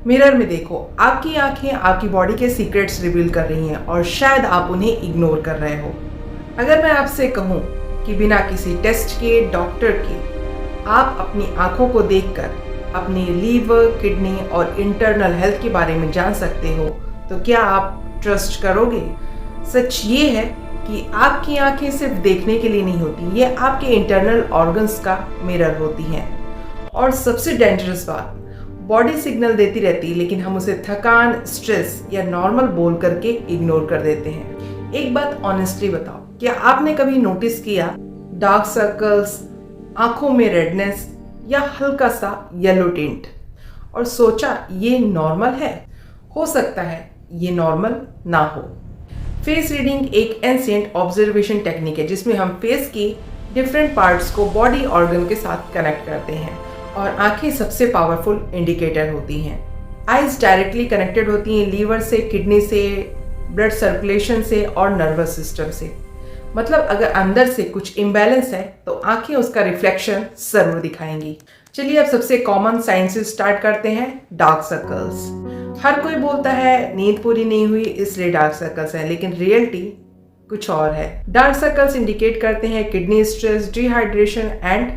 Mirror में देखो, आपकी आंखें आपकी बॉडी के सीक्रेट्स रिवील कर रही हैं और शायद आप उन्हें इग्नोर कर रहे हो। अगर मैं आपसे कहूँ कि बिना किसी टेस्ट के, डॉक्टर के, आप अपनी आंखों को देखकर अपनी लीवर, किडनी और इंटरनल हेल्थ के बारे में जान सकते हो, तो क्या आप ट्रस्ट करोगे? सच ये है कि आपकी आंखें सिर्फ देखने के लिए नहीं होती, ये आपके इंटरनल ऑर्गन्स का मिरर होती हैं। और सबसे डेंजरस बात, बॉडी सिग्नल देती रहती है लेकिन हम उसे थकान, स्ट्रेस या नॉर्मल बोल करके इग्नोर कर देते हैं। एक बात ऑनेस्टली बताओ, क्या आपने कभी नोटिस किया डार्क सर्कल्स, आंखों में रेडनेस या हल्का सा येलो टिंट और सोचा ये नॉर्मल है? हो सकता है ये नॉर्मल ना हो। फेस रीडिंग एक एंशिएंट ऑब्जर्वेशन टेक्निक है जिसमें हम फेस की डिफरेंट पार्ट्स को बॉडी ऑर्गन के साथ कनेक्ट करते हैं और आंखें सबसे पावरफुल इंडिकेटर होती हैं। आइज डायरेक्टली कनेक्टेड होती हैं लीवर से, किडनी से, ब्लड सर्कुलेशन से और नर्वस सिस्टम से। मतलब अगर अंदर से कुछ इम्बैलेंस है तो आंखें उसका रिफ्लेक्शन जरूर दिखाएंगी। चलिए अब सबसे कॉमन साइन से स्टार्ट करते हैं, डार्क सर्कल्स। हर कोई बोलता है नींद पूरी नहीं हुई इसलिए डार्क सर्कल्स हैं, लेकिन रियलिटी कुछ और है। डार्क सर्कल्स इंडिकेट करते हैं kidney stress, dehydration and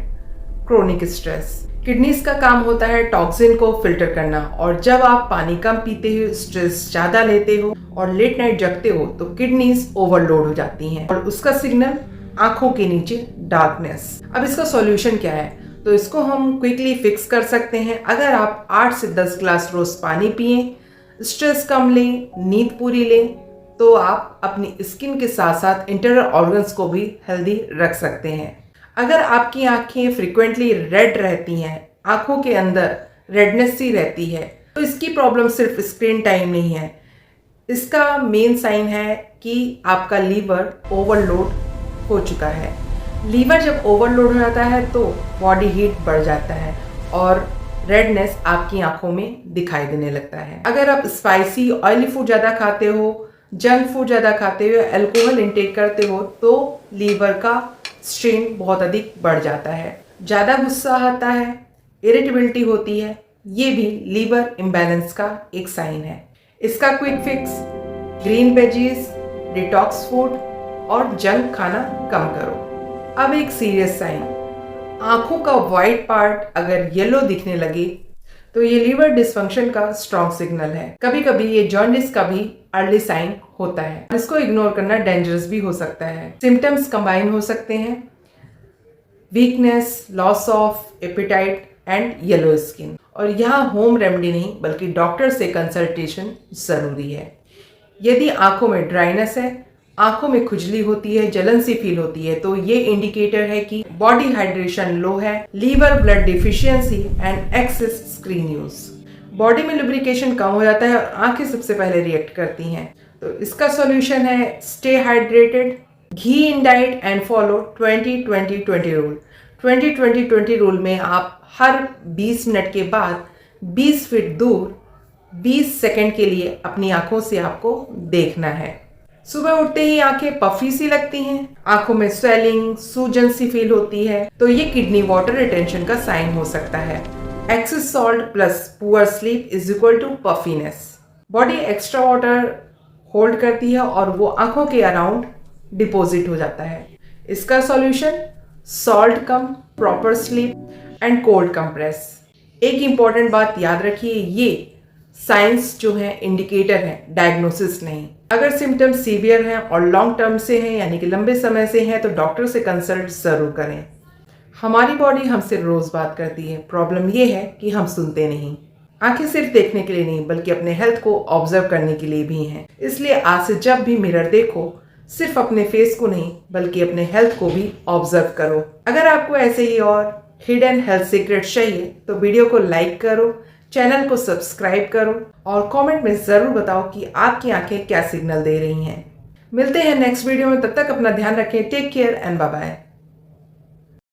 chronic stress. Kidneys का काम होता है टॉक्सिन को फिल्टर करना, और जब आप पानी कम पीते हो, स्ट्रेस ज्यादा लेते हो और लेट नाइट जगते हो तो किडनीज ओवरलोड हो जाती हैं और उसका सिग्नल आंखों के नीचे डार्कनेस। अब इसका सॉल्यूशन क्या है? तो इसको हम क्विकली फिक्स कर सकते हैं। अगर आप 8 से 10 ग्लास रोज पानी पिए, स्ट्रेस कम लें, नींद पूरी लें, तो आप अपनी स्किन के साथ साथ इंटरनल ऑर्गन्स को भी हेल्दी रख सकते हैं। अगर आपकी आंखें फ्रिक्वेंटली रेड रहती हैं, आंखों के अंदर रेडनेस सी रहती है, तो इसकी प्रॉब्लम सिर्फ स्क्रीन टाइम नहीं है। इसका मेन साइन है कि आपका लीवर ओवरलोड हो चुका है। लीवर जब ओवरलोड हो जाता है तो बॉडी हीट बढ़ जाता है और रेडनेस आपकी आंखों में दिखाई देने लगता है। अगर आप स्पाइसी ऑयली फूड ज़्यादा खाते हो, जंक फूड ज़्यादा खाते हो, अल्कोहल इंटेक करते हो, तो लीवर का स्ट्रेन बहुत अधिक बढ़ जाता है। ज़्यादा गुस्सा आता है, इरिटेबिलिटी होती है, ये भी लीवर इम्बैलेंस का एक साइन है। इसका quick fix, green veggies, detox food और जंक खाना कम करो। अब एक सीरियस साइन, आंखों का वाइट पार्ट अगर येलो दिखने लगे तो ये लीवर डिसफंक्शन का स्ट्रॉन्ग सिग्नल है। कभी कभी ये जॉन्डिस का भी अर्ली साइन होता है। इसको इग्नोर करना डेंजरस भी हो सकता है। सिम्टम्स कंबाइन हो सकते हैं, weakness, loss of appetite and yellow skin. और यहाँ होम रेमेडी नहीं बल्कि डॉक्टर से कंसल्टेशन जरूरी है। यदि आंखों में ड्राइनेस है, आंखों में खुजली होती है, जलन सी फील होती है, तो ये इंडिकेटर है कि बॉडी हाइड्रेशन लो है, liver blood deficiency and excess screen use. Body में लुब्रिकेशन कम हो जाता है और आंखें सबसे पहले रिएक्ट करती हैं। तो इसका सॉल्यूशन है stay hydrated, ghee in diet and follow 20-20-20 rule. 20-20-20 rule में आप हर 20 मिनट के बाद 20 फीट दूर 20 सेकंड के लिए अपनी आंखों से आपको देखना है। सुबह उठते ही आंखें पफी सी लगती हैं, आंखों में स्वेलिंग, सूजन सी फील होती है, तो ये किडनी वाटर रिटेंशन का साइन हो सकता है। Excess salt plus poor sleep is equal to puffiness. Body extra water hold करती है और वो आंखों के अराउंड डिपॉजिट हो जाता है। इसका solution salt come, proper sleep and cold compress. एक इंपॉर्टेंट बात याद रखिए, ये साइंस जो है इंडिकेटर है, डायग्नोसिस नहीं। अगर सिम्टम्स सीवियर हैं और लॉन्ग टर्म से हैं यानी कि लंबे समय से हैं तो डॉक्टर से कंसल्ट जरूर करें। हमारी बॉडी हमसे रोज बात करती है, प्रॉब्लम ये है कि हम सुनते नहीं। आंखें सिर्फ देखने के लिए नहीं बल्कि अपने हेल्थ को ऑब्जर्व करने के लिए भी हैं। इसलिए आज से जब भी मिरर देखो, सिर्फ अपने फेस को नहीं बल्कि अपने हेल्थ को भी ऑब्जर्व करो। अगर आपको ऐसे ही और हिडन हेल्थ सीक्रेट चाहिए तो वीडियो को लाइक करो, चैनल को सब्सक्राइब करो और कमेंट में ज़रूर बताओ कि आपकी आंखें क्या सिग्नल दे रही हैं। मिलते हैं नेक्स्ट वीडियो में, तब तक अपना ध्यान रखें। Take care and bye bye.